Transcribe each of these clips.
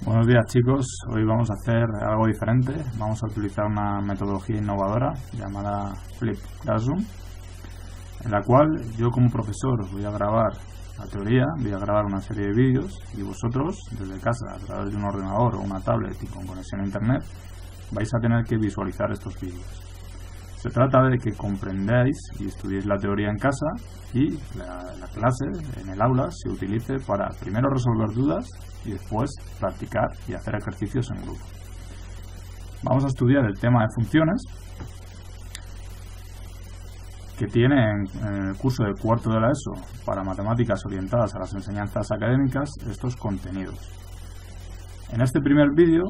Buenos días chicos, hoy vamos a hacer algo diferente, vamos a utilizar una metodología innovadora llamada Flip Classroom, en la cual yo como profesor os voy a grabar la teoría, voy a grabar una serie de vídeos y vosotros desde casa a través de un ordenador o una tablet y con conexión a internet vais a tener que visualizar estos vídeos. Se trata de que comprendáis y estudiéis la teoría en casa y la clase en el aula se utilice para primero resolver dudas y después practicar y hacer ejercicios en grupo. Vamos a estudiar el tema de funciones que tiene en el curso de cuarto de la ESO para matemáticas orientadas a las enseñanzas académicas estos contenidos. En este primer vídeo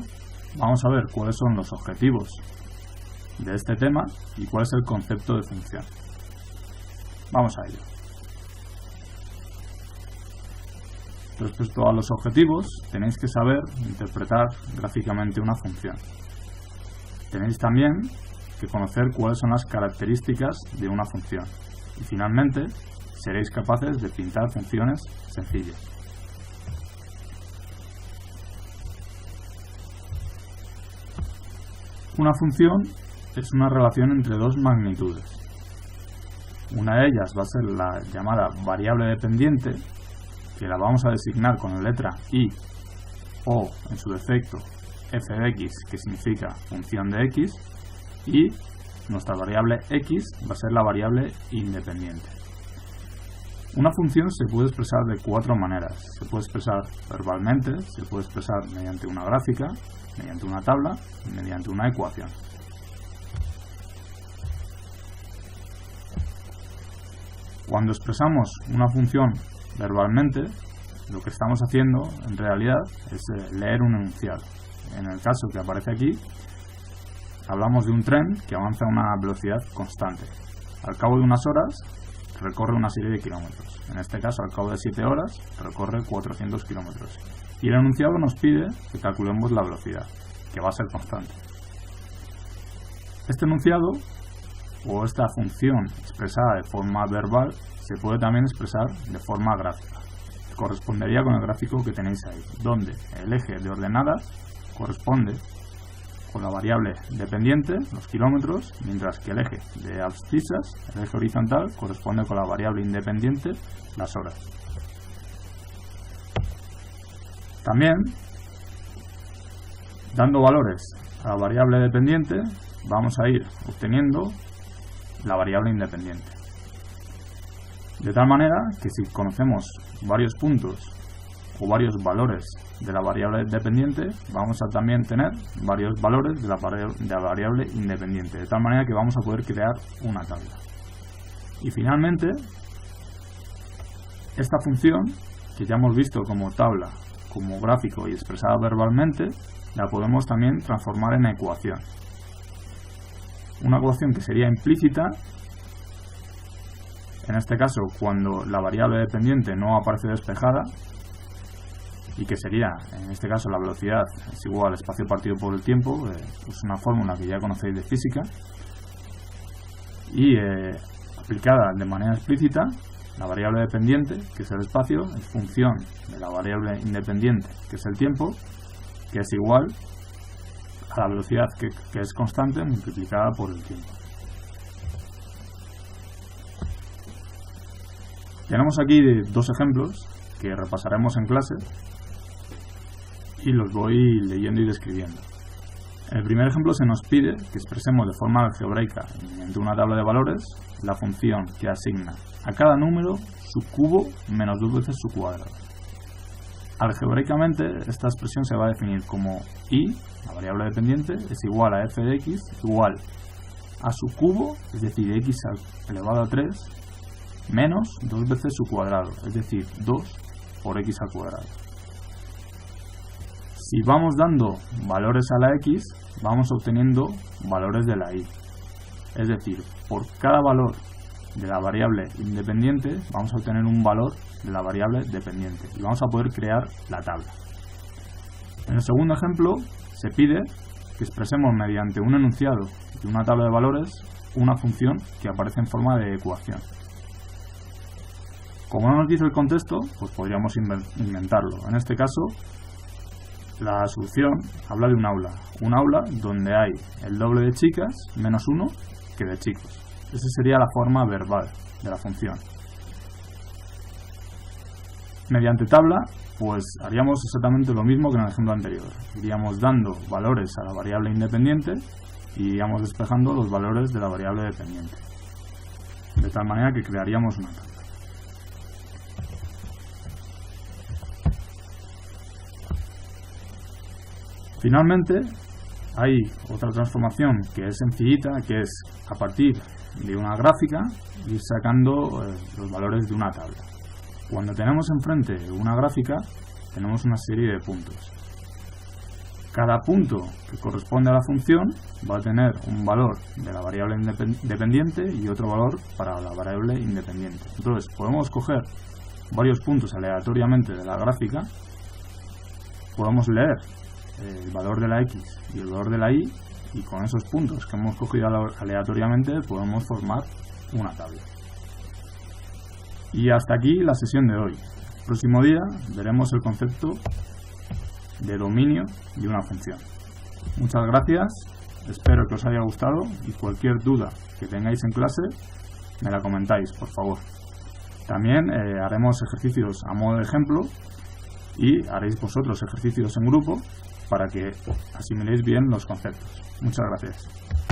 vamos a ver cuáles son los objetivos de este tema y cuál es el concepto de función. Vamos a ello. Respecto a los objetivos, tenéis que saber interpretar gráficamente una función. Tenéis también que conocer cuáles son las características de una función. Y finalmente, seréis capaces de pintar funciones sencillas. Una función es una relación entre dos magnitudes. Una de ellas va a ser la llamada variable dependiente, que la vamos a designar con la letra i o, en su defecto, f de x, que significa función de x, y nuestra variable x va a ser la variable independiente. Una función se puede expresar de cuatro maneras. Se puede expresar verbalmente, se puede expresar mediante una gráfica, mediante una tabla y mediante una ecuación. Cuando expresamos una función verbalmente, lo que estamos haciendo en realidad es leer un enunciado. En el caso que aparece aquí, hablamos de un tren que avanza a una velocidad constante. Al cabo de unas horas, recorre una serie de kilómetros. En este caso, al cabo de 7 horas, recorre 400 kilómetros. Y el enunciado nos pide que calculemos la velocidad, que va a ser constante. Este enunciado, o esta función expresada de forma verbal, se puede también expresar de forma gráfica. Correspondería con el gráfico que tenéis ahí, donde el eje de ordenadas corresponde con la variable dependiente, los kilómetros, mientras que el eje de abscisas, el eje horizontal, corresponde con la variable independiente, las horas. También, dando valores a la variable dependiente, vamos a ir obteniendo la variable independiente. De tal manera que si conocemos varios puntos o varios valores de la variable dependiente, vamos a también tener varios valores de la variable independiente, de tal manera que vamos a poder crear una tabla. Y finalmente, esta función, que ya hemos visto como tabla, como gráfico y expresada verbalmente, la podemos también transformar en ecuación. Una ecuación que sería implícita, en este caso cuando la variable dependiente no aparece despejada, y que sería, en este caso, la velocidad es igual al espacio partido por el tiempo, es una fórmula que ya conocéis de física, y aplicada de manera explícita, la variable dependiente, que es el espacio, es función de la variable independiente, que es el tiempo, que es igual a la velocidad que es constante multiplicada por el tiempo. Tenemos aquí dos ejemplos que repasaremos en clase y los voy leyendo y describiendo. En el primer ejemplo se nos pide que expresemos de forma algebraica, mediante una tabla de valores, la función que asigna a cada número su cubo menos 2 veces su cuadrado. Algebraicamente, esta expresión se va a definir como i, la variable dependiente, es igual a f de x igual a su cubo, es decir, x elevado a 3, menos 2 veces su cuadrado, es decir, 2 por x al cuadrado. Si vamos dando valores a la x, vamos obteniendo valores de la y. Es decir, por cada valor de la variable independiente, vamos a obtener un valor de la variable dependiente y vamos a poder crear la tabla. En el segundo ejemplo, se pide que expresemos mediante un enunciado y una tabla de valores una función que aparece en forma de ecuación. Como no nos dice el contexto, pues podríamos inventarlo. En este caso, La solución habla de un aula donde hay el doble de chicas menos 1 que de chicos. Esa sería la forma verbal de la función. Mediante tabla, pues haríamos exactamente lo mismo que en el ejemplo anterior. Iríamos dando valores a la variable independiente y iríamos despejando los valores de la variable dependiente. De tal manera que crearíamos una tabla. Finalmente, hay otra transformación que es sencillita, que es a partir de una gráfica ir sacando los valores de una tabla. Cuando tenemos enfrente una gráfica, tenemos una serie de puntos. Cada punto que corresponde a la función va a tener un valor de la variable dependiente y otro valor para la variable independiente. Entonces, podemos coger varios puntos aleatoriamente de la gráfica, podemos leer el valor de la X y el valor de la Y, y con esos puntos que hemos cogido aleatoriamente podemos formar una tabla. Y hasta aquí la sesión de hoy. El próximo día veremos el concepto de dominio de una función. Muchas gracias, espero que os haya gustado y cualquier duda que tengáis en clase me la comentáis, por favor. También haremos ejercicios a modo de ejemplo y haréis vosotros ejercicios en grupo para que asimiléis bien los conceptos. Muchas gracias.